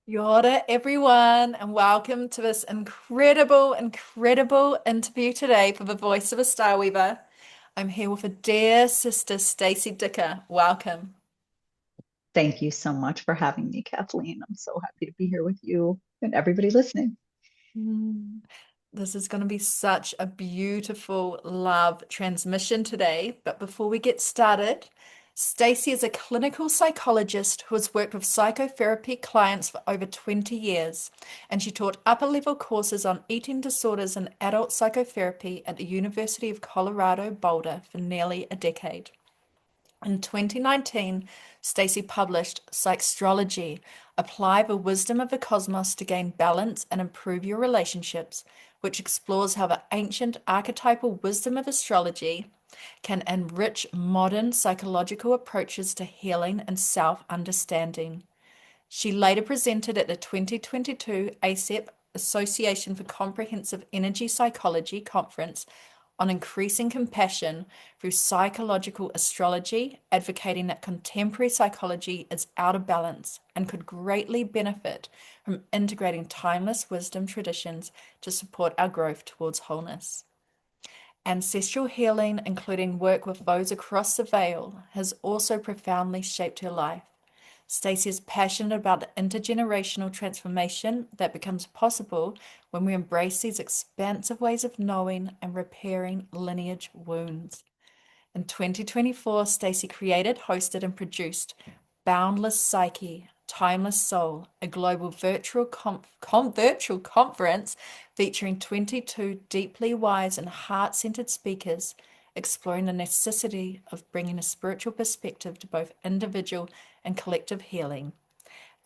Yorta, everyone, and welcome to this incredible interview today for the voice of a Starweaver. I'm here with a dear sister, Stacy Dicker. Welcome. Thank you so much for having me, Kathleen. I'm so happy to be here with you and everybody listening. Mm. This is going to be such a beautiful love transmission today. But before we get started, Stacy is a clinical psychologist who has worked with psychotherapy clients for over 20 years, and she taught upper level courses on eating disorders and adult psychotherapy at the University of Colorado Boulder for nearly a decade. In 2019, Stacy published Psychology: Apply the Wisdom of the Cosmos to Gain Balance and Improve Your Relationships, which explores how the ancient archetypal wisdom of astrology can enrich modern psychological approaches to healing and self-understanding. She later presented at the 2022 ASEP Association for Comprehensive Energy Psychology conference on increasing compassion through psychological astrology, advocating that contemporary psychology is out of balance and could greatly benefit from integrating timeless wisdom traditions to support our growth towards wholeness. Ancestral healing, including work with those across the veil, has also profoundly shaped her life. Stacy is passionate about the intergenerational transformation that becomes possible when we embrace these expansive ways of knowing and repairing lineage wounds. In 2024, Stacy created, hosted, and produced Boundless Psyche, Timeless Soul, a global virtual conference featuring 22 deeply wise and heart-centered speakers exploring the necessity of bringing a spiritual perspective to both individual and collective healing.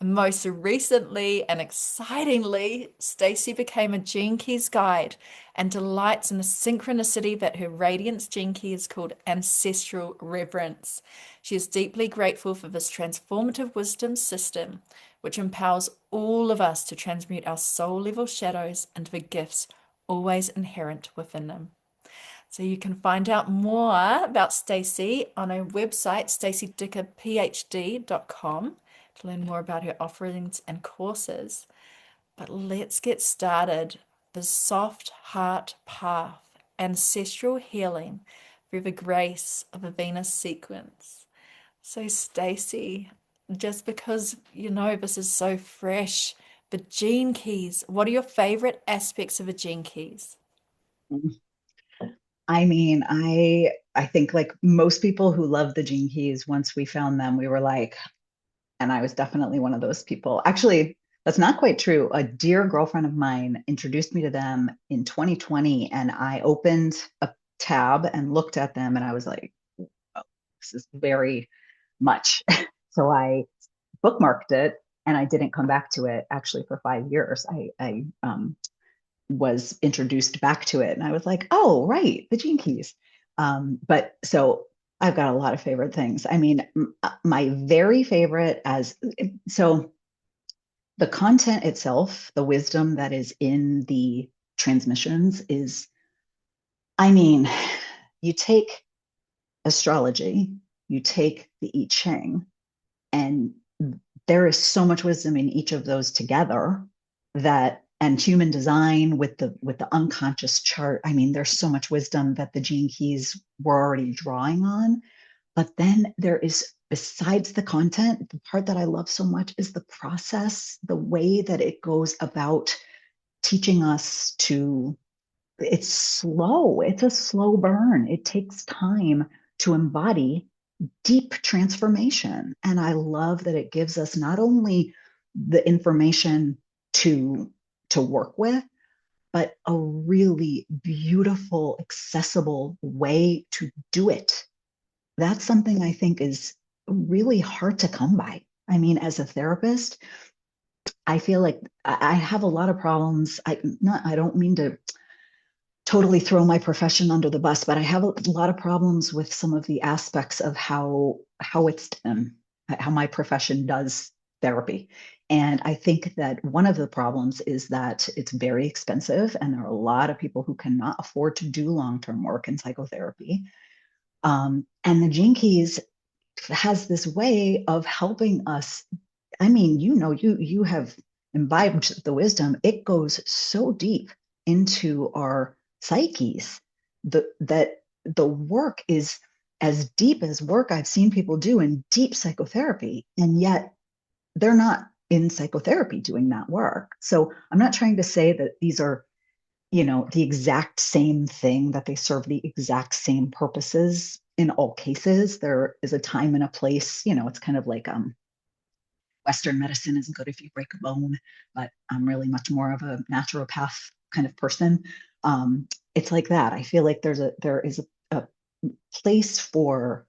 Most recently and excitingly, Stacy became a Gene Keys guide and delights in the synchronicity that her Radiance Gene Key is called Ancestral Reverence. She is deeply grateful for this transformative wisdom system, which empowers all of us to transmute our soul level shadows into the gifts always inherent within them. So you can find out more about Stacy on her website, stacydickerphd.com, to learn more about her offerings and courses. But let's get started. The soft heart path, ancestral healing through the grace of a Venus sequence. So Stacy, just because this is so fresh, the gene keys, what are your favorite aspects of the gene keys? I mean, I think like most people who love the Gene Keys, once we found them, we were like, and I was definitely one of those people. Actually, that's not quite true. A dear girlfriend of mine introduced me to them in 2020, and I opened a tab and looked at them, and I was like, oh, this is very much. So I bookmarked it and I didn't come back to it actually for 5 years. I was introduced back to it and I was like, oh, right, the Gene Keys. But so I've got a lot of favorite things. I mean, my very favorite so the content itself, the wisdom that is in the transmissions is, I mean, you take astrology, you take the I Ching, and there is so much wisdom in each of those together that and human design with the unconscious chart. I mean, there's so much wisdom that the Gene Keys were already drawing on. But then there is, besides the content, the part that I love so much is the process, the way that it goes about teaching us to, it's slow, it's a slow burn. It takes time to embody deep transformation. And I love that it gives us not only the information to work with, but a really beautiful, accessible way to do it. That's something I think is really hard to come by. I mean, as a therapist, I feel like I have a lot of problems. I don't mean to totally throw my profession under the bus, but I have a lot of problems with some of the aspects of how it's done, how my profession does therapy. And I think that one of the problems is that it's very expensive, and there are a lot of people who cannot afford to do long-term work in psychotherapy. And the Gene Keys has this way of helping us. I mean, you have imbibe the wisdom, it goes so deep into our psyches that the work is as deep as work I've seen people do in deep psychotherapy, and yet they're not in psychotherapy doing that work. So I'm not trying to say that these are, the exact same thing, that they serve the exact same purposes in all cases. There is a time and a place. It's kind of like Western medicine isn't good if you break a bone, but I'm really much more of a naturopath kind of person. It's like that. I feel like there is a place for,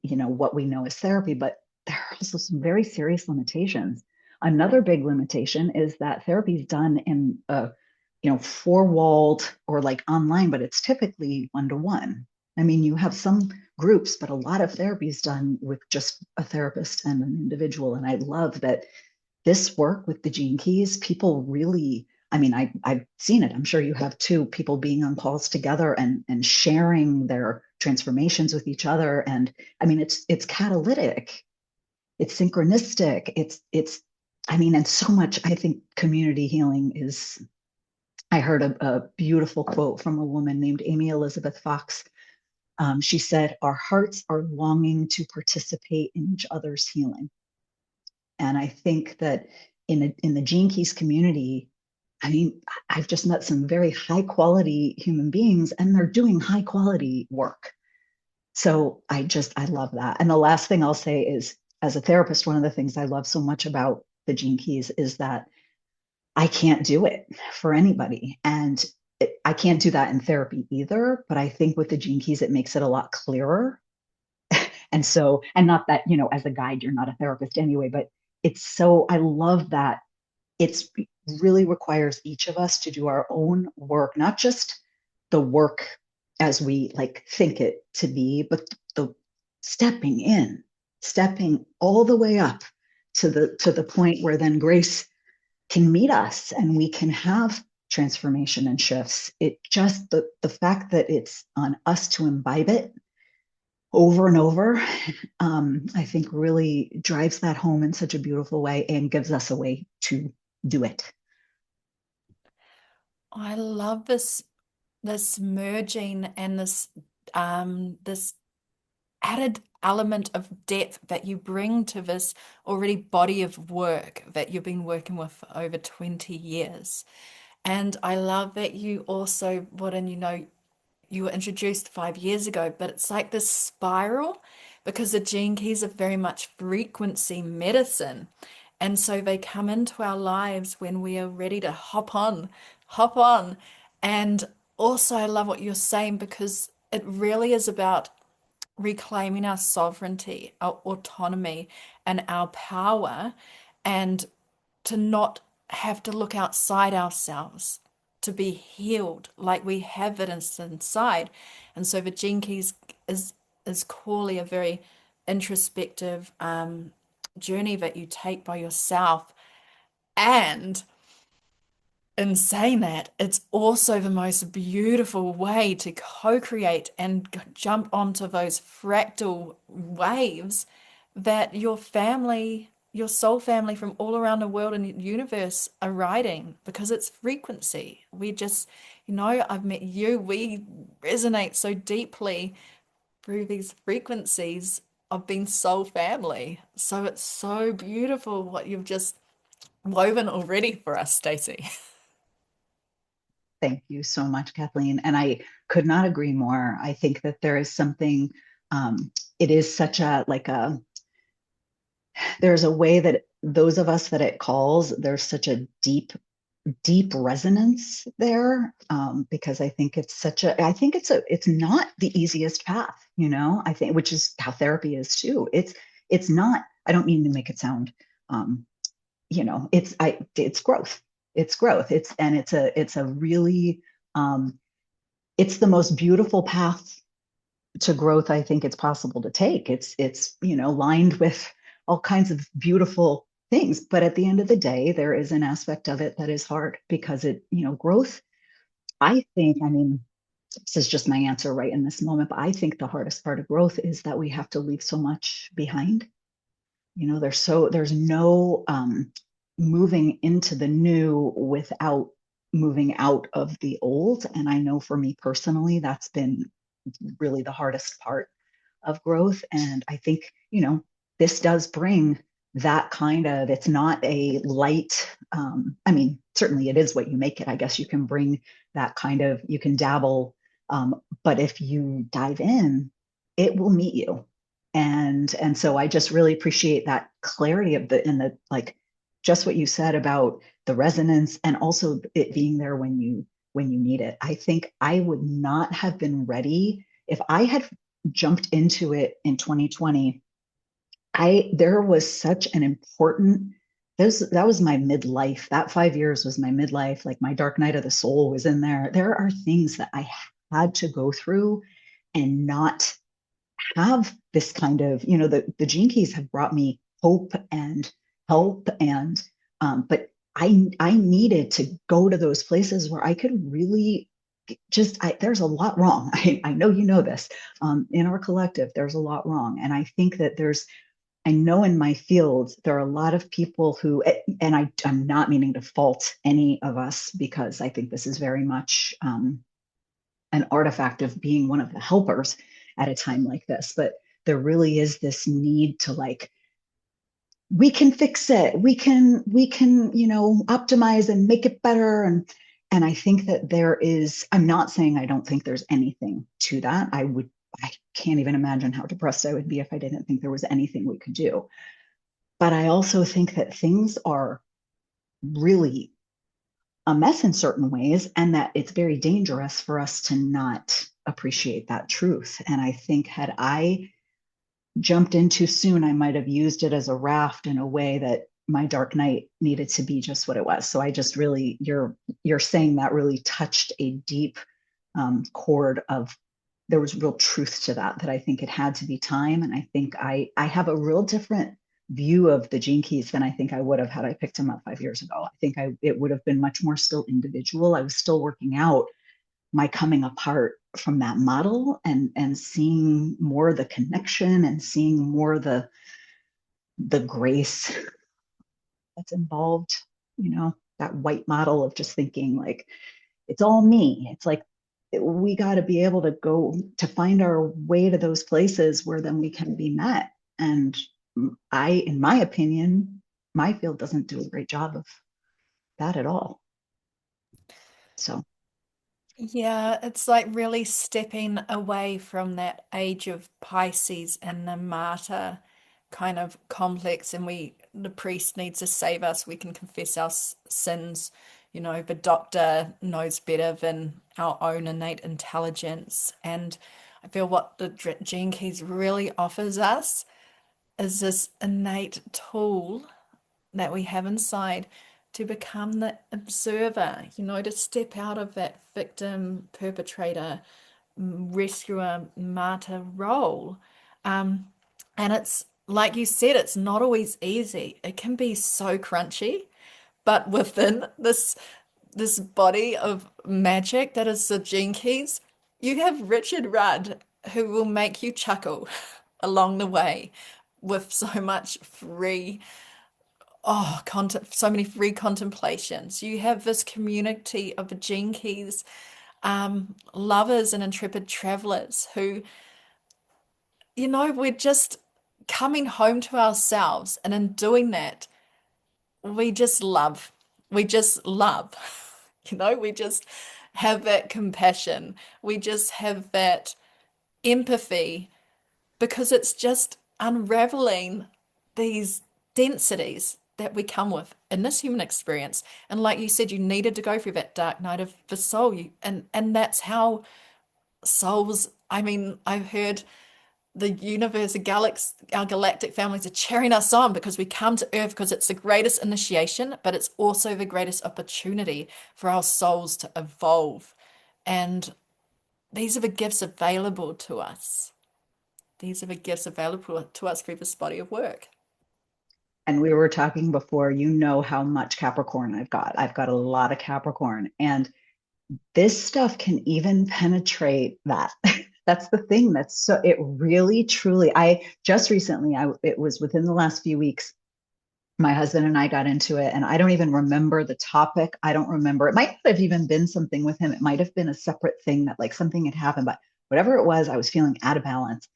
what we know as therapy, but there are also some very serious limitations. Another big limitation is that therapy is done in a, four-walled or like online, but it's typically one-to-one. I mean, you have some groups, but a lot of therapy is done with just a therapist and an individual. And I love that this work with the gene keys, people really, I mean, I've seen it. I'm sure you have too, people being on calls together and sharing their transformations with each other. And I mean, it's catalytic, it's synchronistic, I mean, and so much, I think community healing is, I heard a beautiful quote from a woman named Amy Elizabeth Fox. She said, "Our hearts are longing to participate in each other's healing." And I think that in the Gene Keys community, I mean, I've just met some very high quality human beings, and they're doing high quality work. So I love that. And the last thing I'll say is, as a therapist, one of the things I love so much about the Gene Keys is that I can't do it for anybody. And I can't do that in therapy either. But I think with the Gene Keys, it makes it a lot clearer. And so, and not that, as a guide, you're not a therapist anyway, but I love that it's really requires each of us to do our own work, not just the work as we like think it to be, but the stepping all the way up to the point where then grace can meet us and we can have transformation and shifts. It just the fact that it's on us to imbibe it over and over, I think really drives that home in such a beautiful way and gives us a way to do it. I love this merging and this added element of depth that you bring to this already body of work that you've been working with for over 20 years. And I love that you also put in, you were introduced 5 years ago, but it's like this spiral because the gene keys are very much frequency medicine. And so they come into our lives when we are ready to hop on, hop on. And also, I love what you're saying because it really is about reclaiming our sovereignty, our autonomy, and our power, and to not have to look outside ourselves to be healed like we have it inside. And so the gene keys is clearly a very introspective journey that you take by yourself. And in saying that, it's also the most beautiful way to co-create and jump onto those fractal waves that your family, your soul family from all around the world and universe are riding because it's frequency. We just, I've met you, we resonate so deeply through these frequencies of being soul family. So it's so beautiful what you've just woven already for us, Stacey. Thank you so much, Kathleen. And I could not agree more. I think that there is something, it is such there's a way that those of us that it calls, there's such a deep resonance there, because I think it's not the easiest path, I think, which is how therapy is too. It's not, I don't mean to make it sound, it's growth. It's growth. It's a really, it's the most beautiful path to growth I think it's possible to take. It's lined with all kinds of beautiful things, but at the end of the day, there is an aspect of it that is hard because growth, I think, I mean, this is just my answer right in this moment, but I think the hardest part of growth is that we have to leave so much behind. There's no moving into the new without moving out of the old. And I know for me personally, that's been really the hardest part of growth. And I think, this does bring that kind of, it's not a light, I mean, certainly it is what you make it. I guess you can bring that kind of, you can dabble, but if you dive in, it will meet you. And so I just really appreciate that clarity of the like just what you said about the resonance and also it being there when you need it. I think I would not have been ready if I had jumped into it in 2020. There was such an important, that was my midlife. That 5 years was my midlife. Like my dark night of the soul was in there. There are things that I had to go through and not have this kind of, the Gene Keys have brought me hope and help. And, but I needed to go to those places where I could really there's a lot wrong. I know you know this. In our collective, there's a lot wrong. And I think that I know in my field, there are a lot of people who, and I'm not meaning to fault any of us because I think this is very much an artifact of being one of the helpers at a time like this. But there really is this need to like, we can fix it. We can, optimize and make it better. And I think that I'm not saying I don't think there's anything to that. I can't even imagine how depressed I would be if I didn't think there was anything we could do. But I also think that things are really a mess in certain ways, and that it's very dangerous for us to not appreciate that truth. And I think had I jumped in too soon, I might have used it as a raft in a way that my dark night needed to be just what it was. So I just really, you're saying that really touched a deep chord of, there was real truth to that I think it had to be time. And I think I have a real different view of the Gene Keys than I think I would have had I picked them up 5 years ago. I think it would have been much more still individual. I was still working out my coming apart from that model and seeing more the connection and seeing more the grace that's involved, that white model of just thinking like it's all me. It's like we got to be able to go to find our way to those places where then we can be met. And in my opinion, my field doesn't do a great job of that at all. So Yeah, it's like really stepping away from that age of Pisces and the martyr kind of complex, and the priest needs to save us. We can confess our sins. The doctor knows better than our own innate intelligence. And I feel what the Gene Keys really offers us is this innate tool that we have inside to become the observer, to step out of that victim, perpetrator, rescuer, martyr role. Um, and it's like you said, it's not always easy. It can be so crunchy, but within this body of magic that is the Gene Keys, you have Richard Rudd who will make you chuckle along the way with so much so many free contemplations. You have this community of Gene Keys, lovers and intrepid travelers who, we're just coming home to ourselves. And in doing that, we just love. We just love. We just have that compassion. We just have that empathy because it's just unraveling these densities that we come with in this human experience. And like you said, you needed to go through that dark night of the soul. And that's how souls, I mean, I've heard the universe, our galactic families are cheering us on because we come to Earth because it's the greatest initiation, but it's also the greatest opportunity for our souls to evolve. And these are the gifts available to us. These are the gifts available to us through this body of work. and we were talking before, how much Capricorn I've got. I've got a lot of Capricorn, and this stuff can even penetrate that. That's the thing. It really, truly, I just recently, it was within the last few weeks, My husband and I got into it, and I don't even remember the topic. I don't remember. It might not have even been something with him. It might have been a separate thing that like something had happened, but whatever it was, I was feeling out of balance.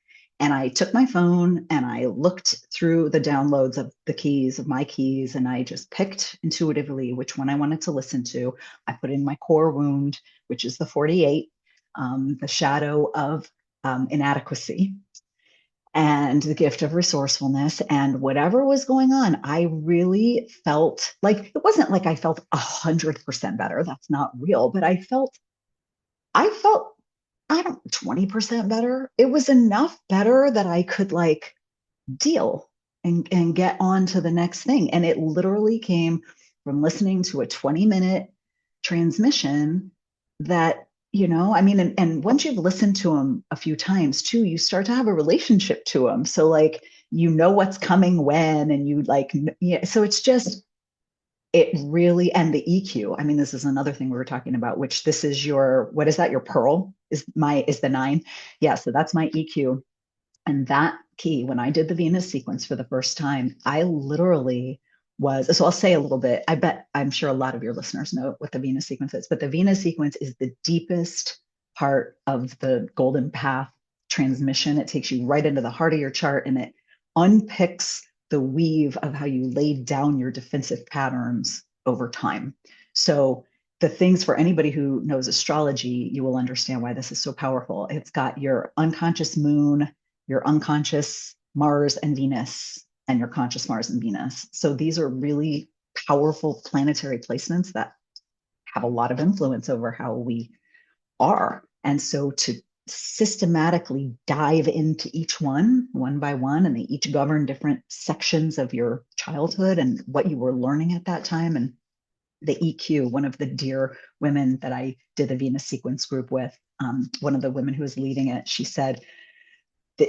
And I took my phone and I looked through the downloads of the keys, of my keys, and I just picked intuitively which one I wanted to listen to. I put in my core wound, which is the 48, the shadow of inadequacy and the gift of resourcefulness and whatever was going on. I really felt like it wasn't like I felt 100% better. That's not real, but I felt I don't 20% better. It was enough better that I could like deal and get on to the next thing. And it literally came from listening to a 20-minute transmission that, I mean, and once you've listened to them a few times too, you start to have a relationship to them. So like, what's coming when, and you like, yeah. So it's just, it really, and the EQ. I mean, this is another thing we were talking about, which this is your, what is that? Your pearl is the 9. Yeah. So that's my EQ. And that key, when I did the Venus sequence for the first time, I literally was, so I'll say a little bit. I'm sure a lot of your listeners know what the Venus sequence is, but the Venus sequence is the deepest part of the golden path transmission. It takes you right into the heart of your chart and it unpicks the weave of how you laid down your defensive patterns over time. So the things, for anybody who knows astrology, you will understand why this is so powerful. It's got your unconscious moon, your unconscious Mars and Venus, and your conscious Mars and Venus. So these are really powerful planetary placements that have a lot of influence over how we are. And so to systematically dive into each one by one, and they each govern different sections of your childhood and what you were learning at that time. And the EQ, one of the dear women that I did the Venus sequence group with, one of the women who was leading it, she said,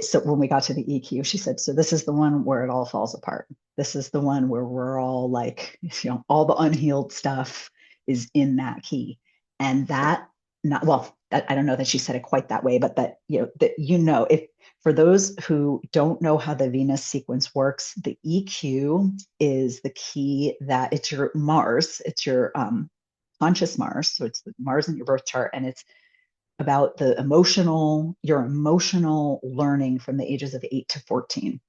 so when we got to the EQ, she said, so this is the one where it all falls apart. This is the one where we're all like, all the unhealed stuff is in that key. And that, not, well, that, I don't know that she said it quite that way, but that, if for those who don't know how the Venus sequence works, the EQ is the key that it's your Mars, it's your conscious Mars. So it's the Mars in your birth chart, and it's about your emotional learning from the ages of 8 to 14.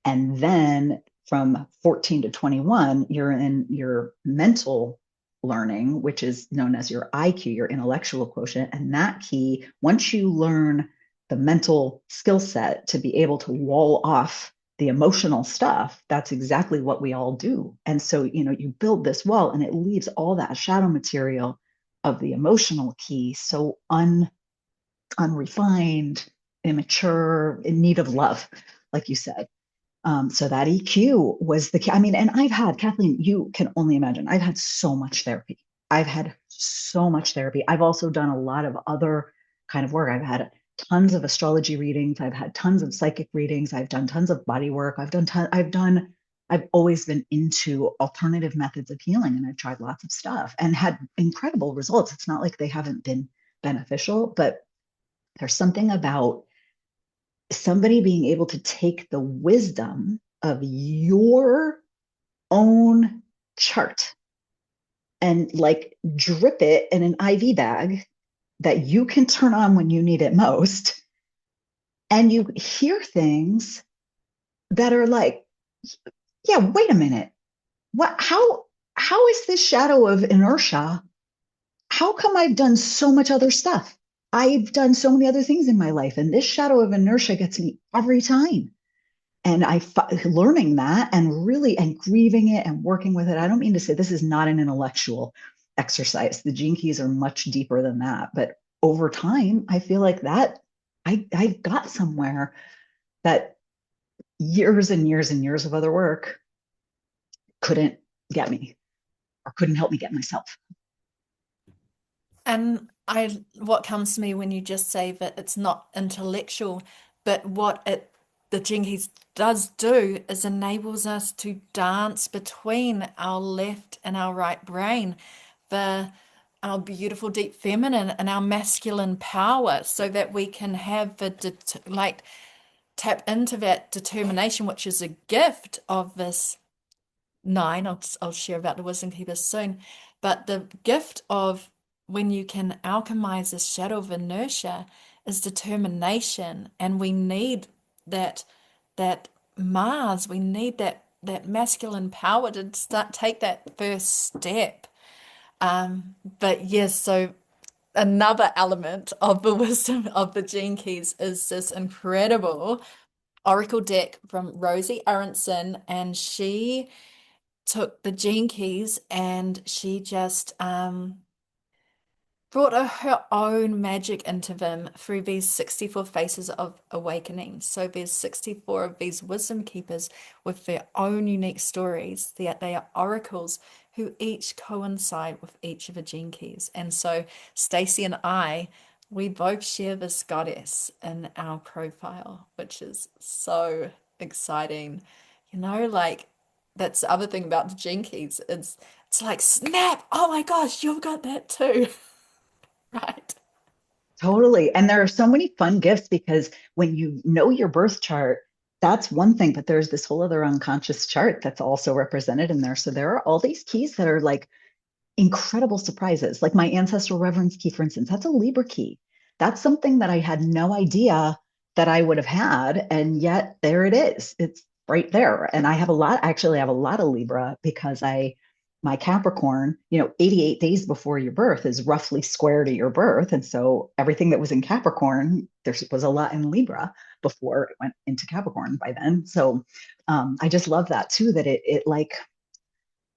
And then from 14 to 21, you're in your mental learning, which is known as your IQ, your intellectual quotient. And that key, once you learn the mental skill set to be able to wall off the emotional stuff, that's exactly what we all do. And so, you build this wall and it leaves all that shadow material of the emotional key so unrefined, immature, in need of love, like you said. So that EQ was the key. I mean, and I've had, Kathleen, you can only imagine, I've had so much therapy. I've had so much therapy. I've also done a lot of other kind of work. I've had tons of astrology readings. I've had tons of psychic readings. I've done tons of body work. I've always been into alternative methods of healing, and I've tried lots of stuff and had incredible results. It's not like they haven't been beneficial, but there's something about somebody being able to take the wisdom of your own chart and like drip it in an IV bag that you can turn on when you need it most. And you hear things that are like, yeah, wait a minute. How is this shadow of inertia? How come I've done so much other stuff? I've done so many other things in my life, and this shadow of inertia gets me every time. And learning that and really and grieving it and working with it. I don't mean to say this is not an intellectual exercise. The gene keys are much deeper than that. But over time, I feel like that I got somewhere that years and years and years of other work couldn't get me or couldn't help me get myself. And what comes to me when you just say that it's not intellectual, but the Jinkies does do is enables us to dance between our left and our right brain, the our beautiful deep feminine and our masculine power, so that we can have tap into that determination, which is a gift of this 9. I'll share about the wisdom keepers soon. But the gift of when you can alchemize the shadow of inertia is determination. And we need that that Mars, we need that masculine power to start take that first step. But yes, so another element of the wisdom of the Gene Keys is this incredible oracle deck from Rosie Aronson, and she took the Gene Keys and she just brought her own magic into them through these 64 faces of awakening. So there's 64 of these wisdom keepers with their own unique stories. They are oracles who each coincide with each of the gene keys. And so Stacy and I, we both share this goddess in our profile, which is so exciting. Like that's the other thing about the gene keys. It's like snap, oh my gosh, you've got that too. Right. Totally. And there are so many fun gifts because when you know your birth chart, that's one thing, but there's this whole other unconscious chart that's also represented in there. So there are all these keys that are like incredible surprises. Like my ancestral reverence key, for instance, that's a Libra key. That's something that I had no idea that I would have had. And yet there it is. It's right there. And I have a lot, actually, I have a lot of Libra because my Capricorn, 88 days before your birth is roughly square to your birth. And so everything that was in Capricorn, there was a lot in Libra before it went into Capricorn by then. So I just love that too, that it like,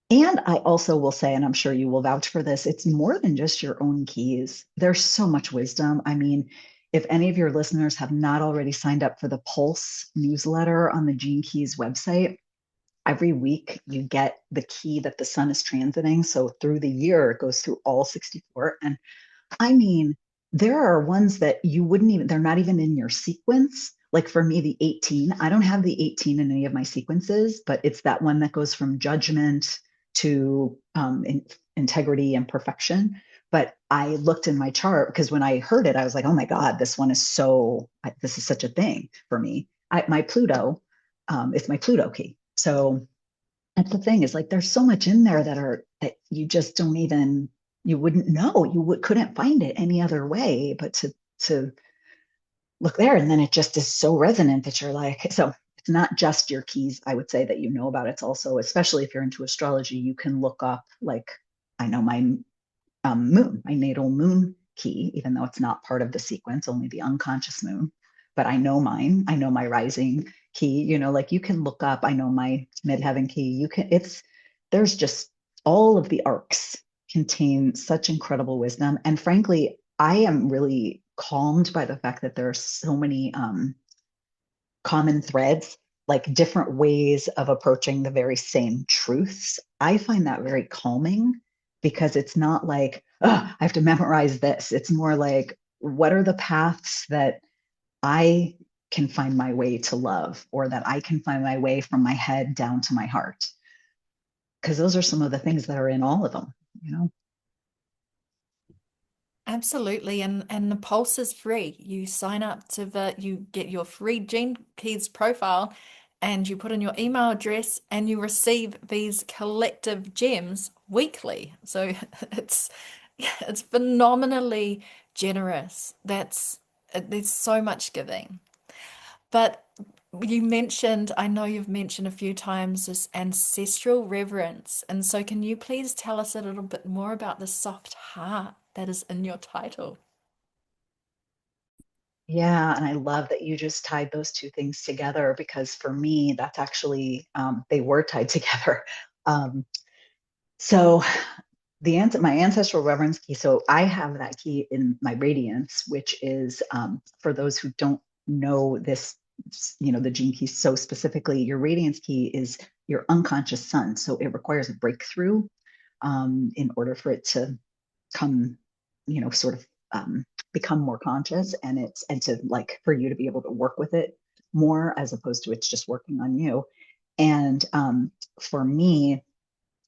and I also will say, and I'm sure you will vouch for this, it's more than just your own keys. There's so much wisdom. I mean, if any of your listeners have not already signed up for the Pulse newsletter on the Gene Keys website, every week you get the key that the sun is transiting. So through the year, it goes through all 64. And I mean, there are ones that you wouldn't even, they're not even in your sequence. Like for me, the 18, I don't have the 18 in any of my sequences, but it's that one that goes from judgment to integrity and perfection. But I looked in my chart because when I heard it, I was like, oh my God, this one is this is such a thing for me. My Pluto, it's my Pluto key. So that's the thing is like there's so much in there that you just don't even you wouldn't know couldn't find it any other way but to look there, and then it just is so resonant that you're like, so it's not just your keys, I would say, that you know about. It's also, especially if you're into astrology, you can look up, like, I know my my natal moon key, even though it's not part of the sequence, only the unconscious moon, but I know mine. I know my rising key, like you can look up, I know my midheaven key. There's just all of the arcs contain such incredible wisdom. And frankly, I am really calmed by the fact that there are so many common threads, like different ways of approaching the very same truths. I find that very calming because it's not like, oh, I have to memorize this. It's more like, what are the paths that I can find my way to love, or that I can find my way from my head down to my heart? Because those are some of the things that are in all of them. Absolutely. And the Pulse is free. You sign up you get your free Gene Keys profile and you put in your email address and you receive these collective gems weekly. So it's it's phenomenally generous. There's so much giving. But I know you've mentioned a few times this ancestral reverence. And so, can you please tell us a little bit more about the soft heart that is in your title? Yeah, and I love that you just tied those two things together because for me, that's actually they were tied together. Um, so my ancestral reverence key. So I have that key in my radiance, which is for those who don't know this, the gene key so specifically. Your radiance key is your unconscious sun, so it requires a breakthrough in order for it to come, sort of become more conscious, and to like for you to be able to work with it more as opposed to it's just working on you. And for me,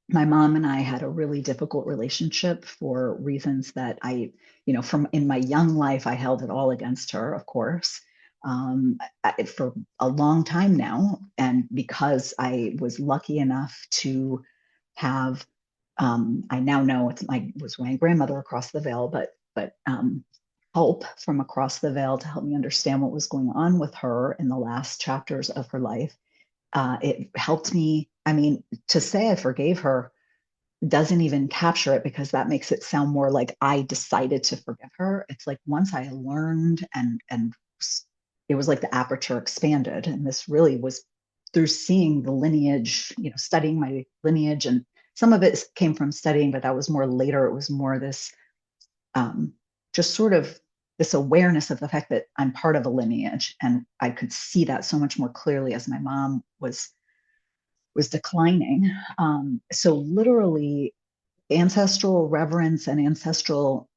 my mom and I had a really difficult relationship for reasons that from in my young life, I held it all against her, of course. for a long time now. And because I was lucky enough to have, I now know I was my grandmother across the veil, but help from across the veil to help me understand what was going on with her in the last chapters of her life. It helped me. I mean, to say I forgave her doesn't even capture it because that makes it sound more like I decided to forgive her. It's like once I learned and it was like the aperture expanded. And this really was through seeing the lineage, studying my lineage. And some of it came from studying, but that was more later. It was more this um, just sort of this awareness of the fact that I'm part of a lineage. And I could see that so much more clearly as my mom was declining. So literally ancestral reverence and ancestral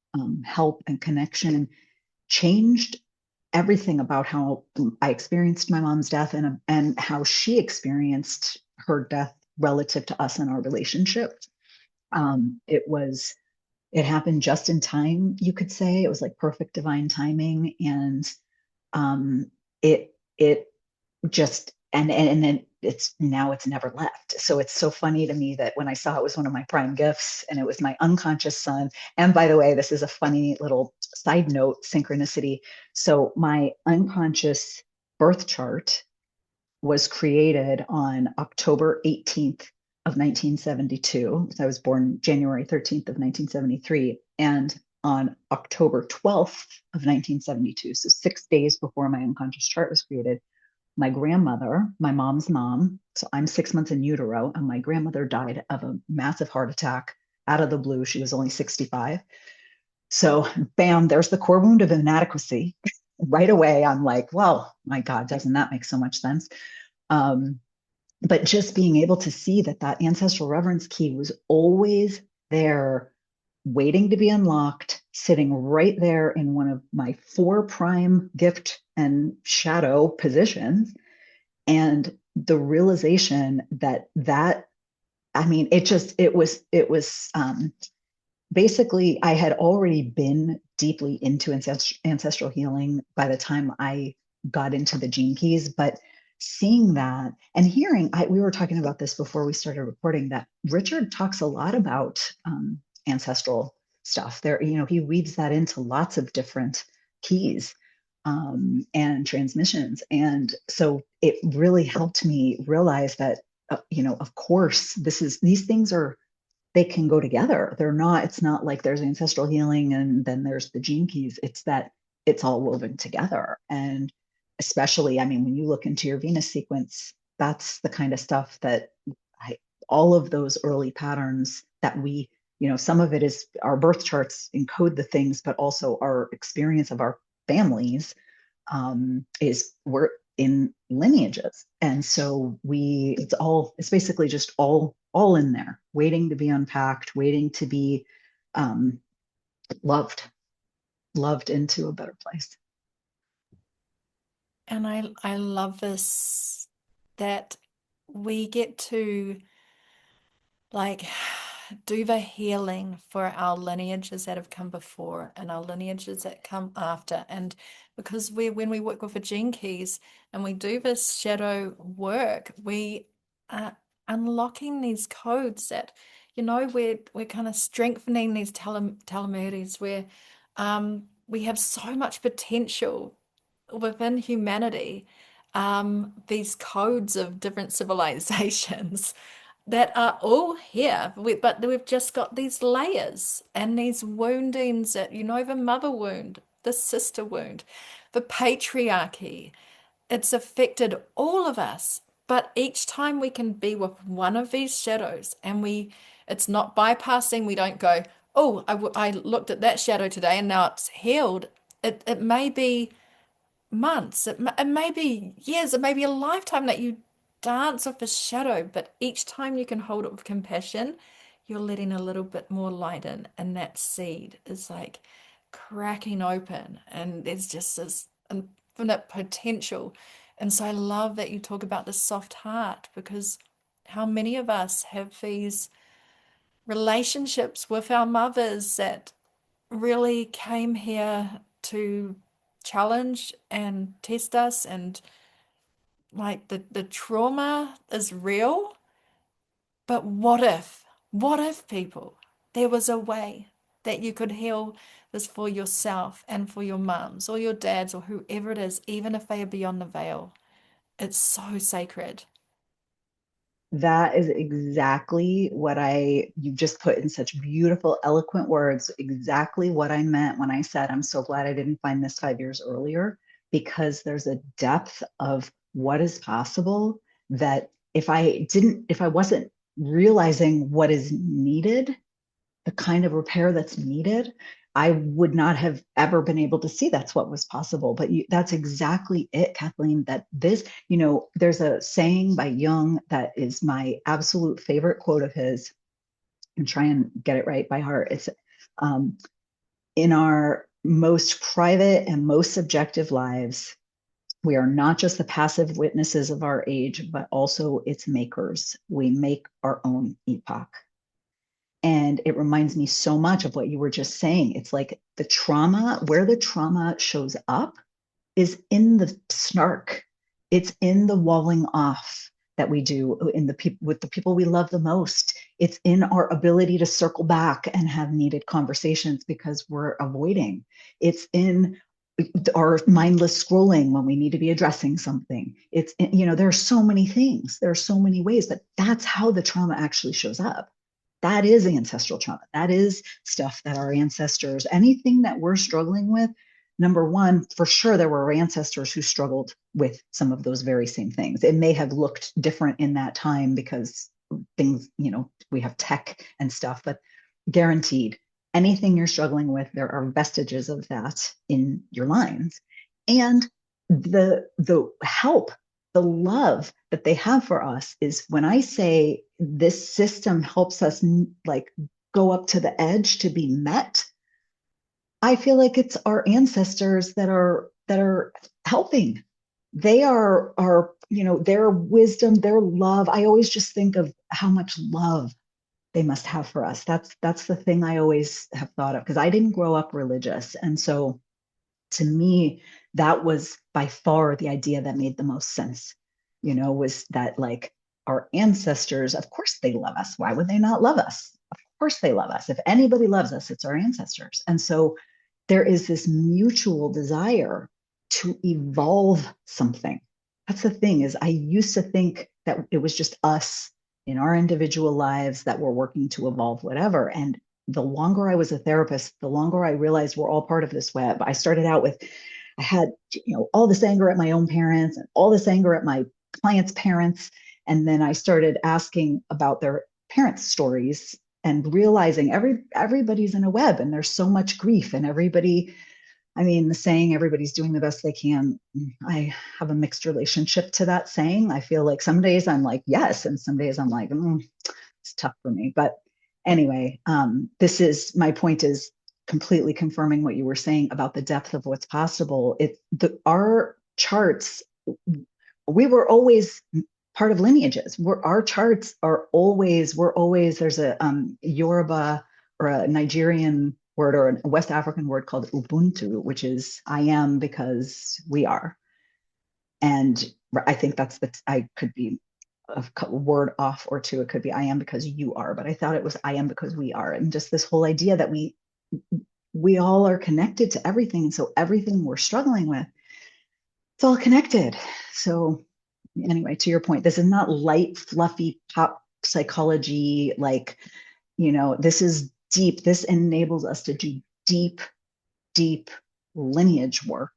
help and connection changed everything about how I experienced my mom's death and how she experienced her death relative to us and our relationship. It happened just in time, you could say. It was like perfect divine timing, and it just and then it's never left. So it's so funny to me that when I saw it was one of my prime gifts and it was my unconscious son. And by the way, this is a funny little side note, synchronicity. So my unconscious birth chart was created on October 18th of 1972. So I was born January 13th of 1973. And on October 12th of 1972, so 6 days before my unconscious chart was created, my grandmother, my mom's mom, so I'm 6 months in utero, and my grandmother died of a massive heart attack out of the blue. She was only 65. So, bam, there's the core wound of inadequacy. Right away, I'm like, well, my God, doesn't that make so much sense? Um, but just being able to see that ancestral reverence key was always there, waiting to be unlocked, sitting right there in one of my four prime gift and shadow positions. And the realization that I mean, it was basically I had already been deeply into ancestral healing by the time I got into the gene keys, but seeing that and hearing, we were talking about this before we started recording, that Richard talks a lot about ancestral stuff. There, he weaves that into lots of different keys and transmissions, and so it really helped me realize that, of course, these things are they can go together. It's not like there's ancestral healing and then there's the gene keys. It's that it's all woven together. And especially, I mean, when you look into your Venus sequence, that's the kind of stuff that I, all of those early patterns that some of it is our birth charts encode the things, but also our experience of our families is we're in lineages. And so it's basically just all in there, waiting to be unpacked, waiting to be um, loved into a better place. And I love this that we get to like do the healing for our lineages that have come before and our lineages that come after. And because when we work with the gene keys and we do this shadow work, we are unlocking these codes that, we're kind of strengthening these telomeres where we have so much potential within humanity, these codes of different civilizations that are all here, but we've just got these layers and these woundings that, the mother wound, the sister wound, the patriarchy. It's affected all of us. But each time we can be with one of these shadows and it's not bypassing, we don't go, oh, I looked at that shadow today and now it's healed. It may be months, it may be years, it may be a lifetime that you dance with the shadow, but each time you can hold it with compassion, you're letting a little bit more light in, and that seed is like cracking open, and there's just this infinite potential. And so I love that you talk about the soft heart because how many of us have these relationships with our mothers that really came here to challenge and test us, and like the trauma is real. But what if people, there was a way that you could heal this for yourself and for your mums or your dads or whoever it is, even if they are beyond the veil? It's so sacred. That is exactly what you just put in such beautiful, eloquent words, exactly what I meant when I said, I'm so glad I didn't find this 5 years earlier, because there's a depth of what is possible that if I wasn't realizing what is needed, the kind of repair that's needed, I would not have ever been able to see that's what was possible. But that's exactly it, Kathleen, that there's a saying by Jung that is my absolute favorite quote of his, and try and get it right by heart. It's um, in our most private and most subjective lives, we are not just the passive witnesses of our age, but also its makers. We make our own epoch. And it reminds me so much of what you were just saying. It's like the trauma, where the trauma shows up is in the snark. It's in the walling off that we do in the people with the people we love the most. It's in our ability to circle back and have needed conversations because we're avoiding. It's in our mindless scrolling when we need to be addressing something. There are so many things. There are so many ways, but that's how the trauma actually shows up. That is ancestral trauma. That is stuff that our ancestors, anything that we're struggling with, number one, for sure, there were ancestors who struggled with some of those very same things. It may have looked different in that time because things, we have tech and stuff, but guaranteed, anything you're struggling with, there are vestiges of that in your lines. And the help, the love that they have for us is when I say this system helps us like go up to the edge to be met, I feel like it's our ancestors that are helping. They are their wisdom, their love. I always just think of how much love they must have for us. That's the thing I always have thought of, because I didn't grow up religious. And so to me, that was by far the idea that made the most sense, was that like our ancestors, of course they love us. Why would they not love us? Of course they love us. If anybody loves us, it's our ancestors. And so there is this mutual desire to evolve something. That's the thing, is I used to think that it was just us in our individual lives that were working to evolve whatever. And the longer I was a therapist, the longer I realized we're all part of this web. I started out with, I had, all this anger at my own parents and all this anger at my clients' parents. And then I started asking about their parents' stories and realizing everybody's in a web and there's so much grief, and everybody, I mean, the saying everybody's doing the best they can, I have a mixed relationship to that saying. I feel like some days I'm like yes, and some days I'm like it's tough for me. But anyway, this is my point, is completely confirming what you were saying about the depth of what's possible. Our charts, we were always part of lineages. Our charts are always, there's a Yoruba or a Nigerian word or a West African word called Ubuntu, which is I am because we are. And I think I could be a word off or two. It could be I am because you are, but I thought it was I am because we are. And just this whole idea that we all are connected to everything. And so everything we're struggling with, it's all connected. So anyway, to your point, this is not light, fluffy pop psychology. Like, this is deep. This enables us to do deep, deep lineage work,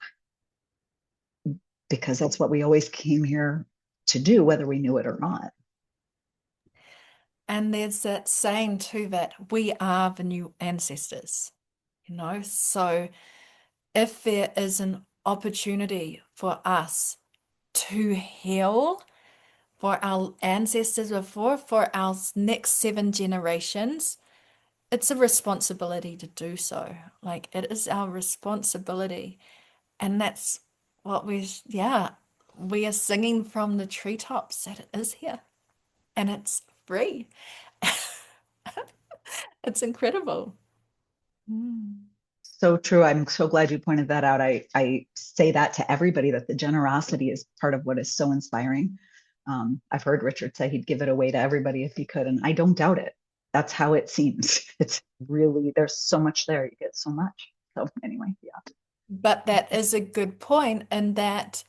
because that's what we always came here to do, whether we knew it or not. And there's that saying too that we are the new ancestors, So if there is an opportunity for us to heal for our ancestors before, for our next 7 generations, it's a responsibility to do so. Like it is our responsibility. And that's what we are singing from the treetops that it is here. And it's free. It's incredible. Mm. So true. I'm so glad you pointed that out. I say that to everybody that the generosity is part of what is so inspiring. I've heard Richard say he'd give it away to everybody if he could, and I don't doubt it. That's how it seems. It's really, there's so much there. You get so much. So anyway, yeah. But that is a good point in that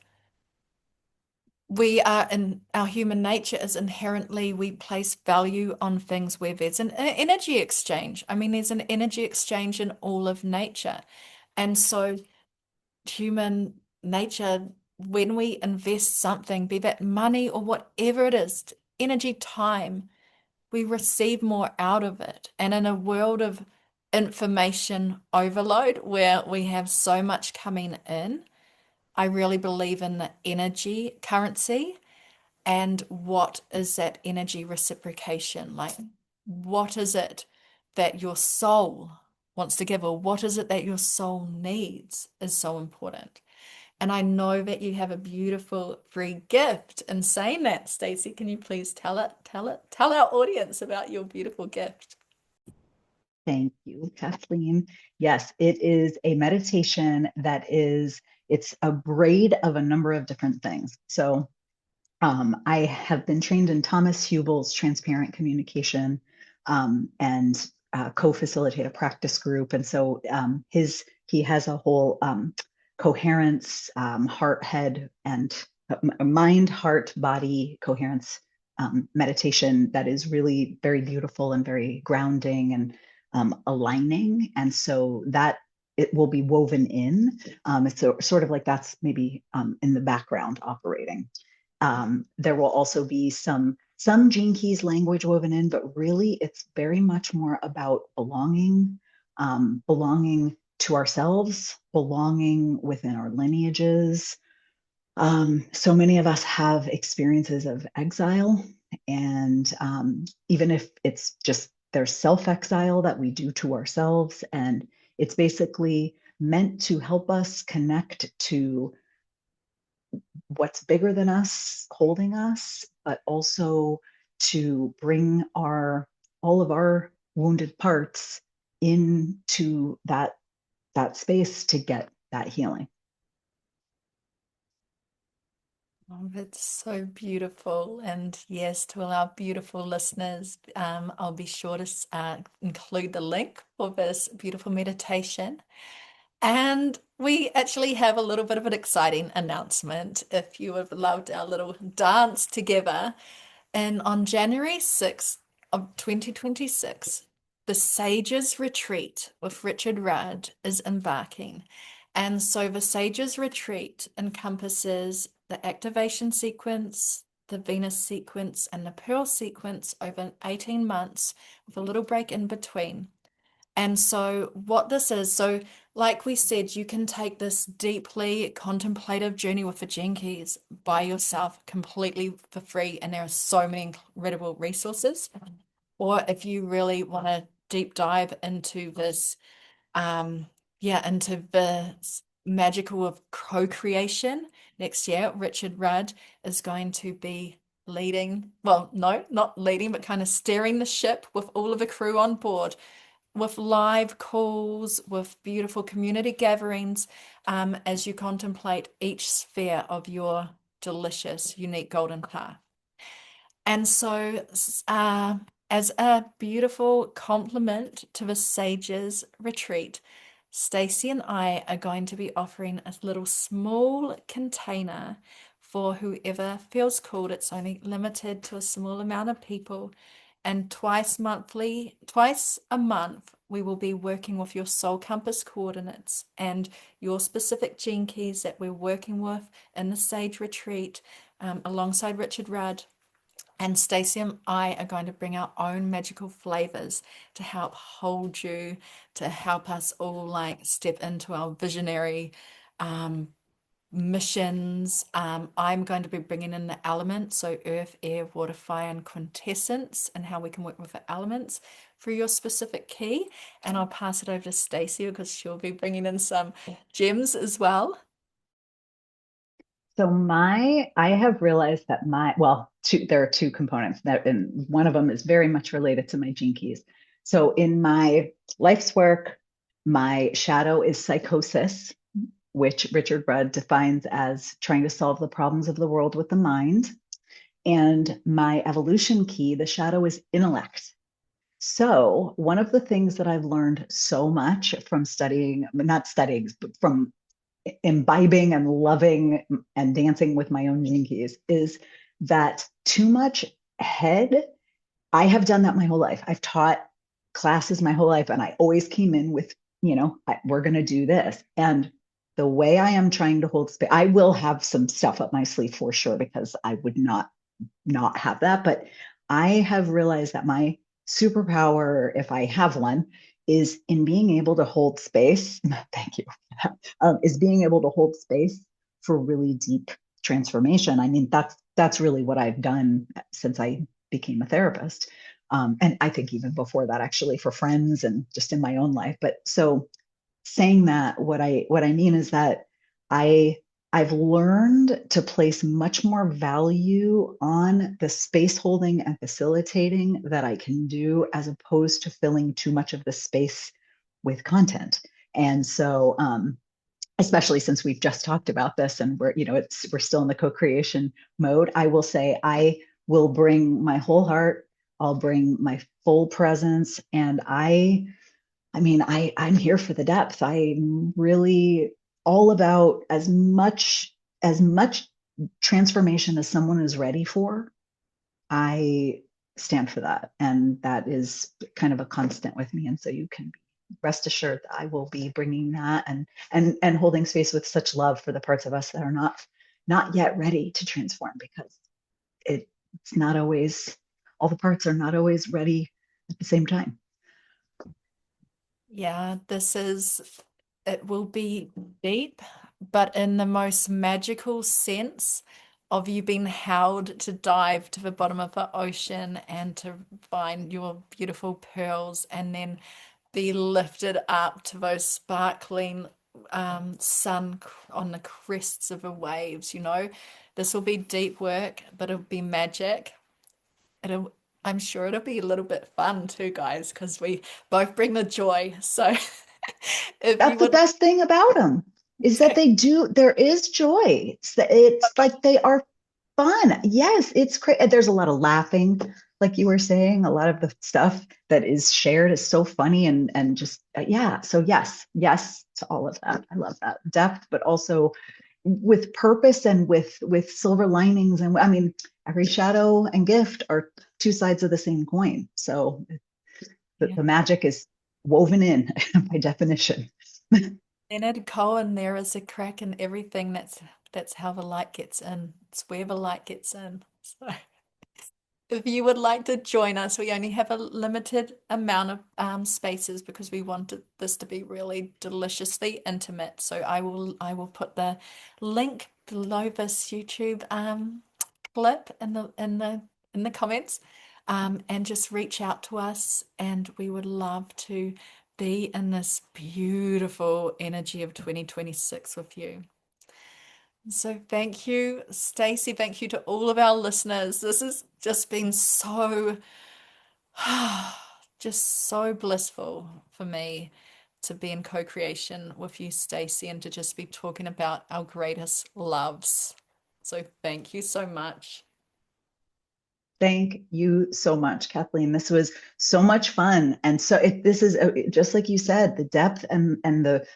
we are in our human nature is inherently we place value on things where there's an energy exchange. I mean, there's an energy exchange in all of nature. And so human nature, when we invest something, be that money or whatever it is, energy, time, we receive more out of it. And in a world of information overload where we have so much coming in, I really believe in the energy currency and what is that energy reciprocation? Like, what is it that your soul wants to give, or what is it that your soul needs is so important. And I know that you have a beautiful free gift. In saying that, Stacey, can you please tell our audience about your beautiful gift? Thank you, Kathleen. Yes, it is a meditation that is, it's a braid of a number of different things. So I have been trained in Thomas Hubel's transparent communication and co-facilitate a practice group. And so he has a whole coherence, heart, head, and mind, heart, body coherence meditation that is really very beautiful and very grounding and aligning. And so that it will be woven in. It's sort of like that's maybe in the background operating. There will also be some Gene Keys language woven in, but really it's very much more about belonging, belonging to ourselves, belonging within our lineages. So many of us have experiences of exile, and even if it's just there's self-exile that we do to ourselves, and it's basically meant to help us connect to what's bigger than us holding us, but also to bring our all of our wounded parts into that space to get that healing. Oh, that's so beautiful. And yes, to all our beautiful listeners, I'll be sure to include the link for this beautiful meditation. And we actually have a little bit of an exciting announcement. If you have loved our little dance together, and on January 6th of 2026, the Sages Retreat with Richard Rudd is embarking. And so the Sages Retreat encompasses the activation sequence, the Venus sequence, and the Pearl sequence over 18 months with a little break in between. And so, what this is, so like we said, you can take this deeply contemplative journey with the Gene Keys by yourself completely for free. And there are so many incredible resources. Or if you really want to deep dive into this, into the magical of co-creation next year, Richard Rudd is going to be leading, well, no, not leading, but kind of steering the ship with all of the crew on board with live calls, with beautiful community gatherings, as you contemplate each sphere of your delicious, unique golden path. And so, as a beautiful complement to the Sages Retreat, Stacy and I are going to be offering a little small container for whoever feels called. It's only limited to a small amount of people. And twice a month, we will be working with your soul compass coordinates and your specific gene keys that we're working with in the Sage Retreat alongside Richard Rudd. And Stacey and I are going to bring our own magical flavors to help hold you, to help us all like step into our visionary missions. I'm going to be bringing in the elements, so earth, air, water, fire, and quintessence, and how we can work with the elements for your specific key. And I'll pass it over to Stacey because she'll be bringing in some gems as well. So I have realized that there are two components that, and one of them is very much related to my gene keys. So in my life's work, My shadow is psychosis, which Richard Rudd defines as trying to solve the problems of the world with the mind. And my evolution key, the shadow, is intellect. So, one of the things that I've learned so much from studying, not studying, but from imbibing and loving and dancing with my own gene keys is that too much head. I have done that my whole life. I've taught classes my whole life, and I always came in with, we're going to do this. And the way I am trying to hold space, I will have some stuff up my sleeve for sure, because I would not have that. But I have realized that my superpower, if I have one, is in being able to hold space. Thank you. Is being able to hold space for really deep transformation. I mean, that's really what I've done since I became a therapist. And I think even before that, actually, for friends and just in my own life. But so saying that, what I mean is that I I've learned to place much more value on the space holding and facilitating that I can do, as opposed to filling too much of the space with content. And so, especially since we've just talked about this, and we're still in the co-creation mode, I will say I will bring my whole heart. I'll bring my full presence, and I'm here for the depth. I'm really all about as much transformation as someone is ready for. I stand for that, and that is kind of a constant with me. And so you can rest assured that I will be bringing that, and holding space with such love for the parts of us that are not yet ready to transform, because it's not always, all the parts are not always ready at the same time. Yeah, it will be deep, but in the most magical sense of you being held to dive to the bottom of the ocean and to find your beautiful pearls, and then be lifted up to those sparkling on the crests of the waves, you know. This will be deep work, but it'll be magic. It'll, I'm sure it'll be a little bit fun too, guys, because we both bring the joy. So if you That's the would, best thing about them, is that there is joy. It's like they are fun. Yes, it's great. There's a lot of laughing, like you were saying. A lot of the stuff that is shared is so funny, and just yeah. So yes to all of that. I love that depth, but also with purpose, and with silver linings. And I mean, every shadow and gift are two sides of the same coin. So yeah, the magic is woven in by definition. Leonard Cohen, there is a crack in everything. That's how the light gets in. It's where the light gets in. So. If you would like to join us, we only have a limited amount of spaces because we wanted this to be really deliciously intimate. So I will put the link below this YouTube clip in the comments, and just reach out to us, and we would love to be in this beautiful energy of 2026 with you. So thank you, Stacy. Thank you to all of our listeners. This has just been so, just so blissful for me to be in co-creation with you, Stacy, and to just be talking about our greatest loves. So thank you so much. Thank you so much, Kathleen. This was so much fun, and so this is just like you said, the depth and the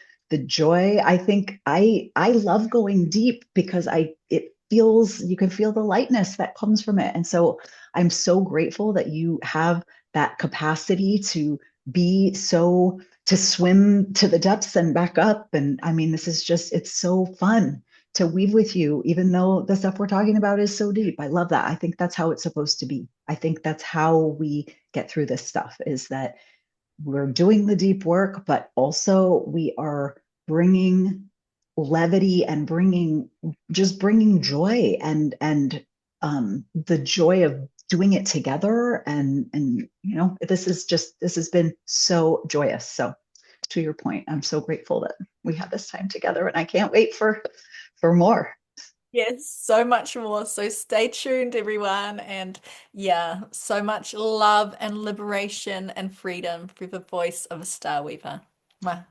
joy. I think I love going deep, because it feels, you can feel the lightness that comes from it, and so I'm so grateful that you have that capacity to be so, to swim to the depths and back up. And I mean, this is just, it's so fun to weave with you, even though the stuff we're talking about is so deep. I love that. I think that's how it's supposed to be. I think that's how we get through this stuff, is that we're doing the deep work, but also we are bringing levity, and bringing joy, and the joy of doing it together. And this has been so joyous. So to your point, I'm so grateful that we had this time together, and I can't wait for more. Yes, so much more. So stay tuned, everyone. And yeah, so much love and liberation and freedom through the voice of a Starweaver. Mwah.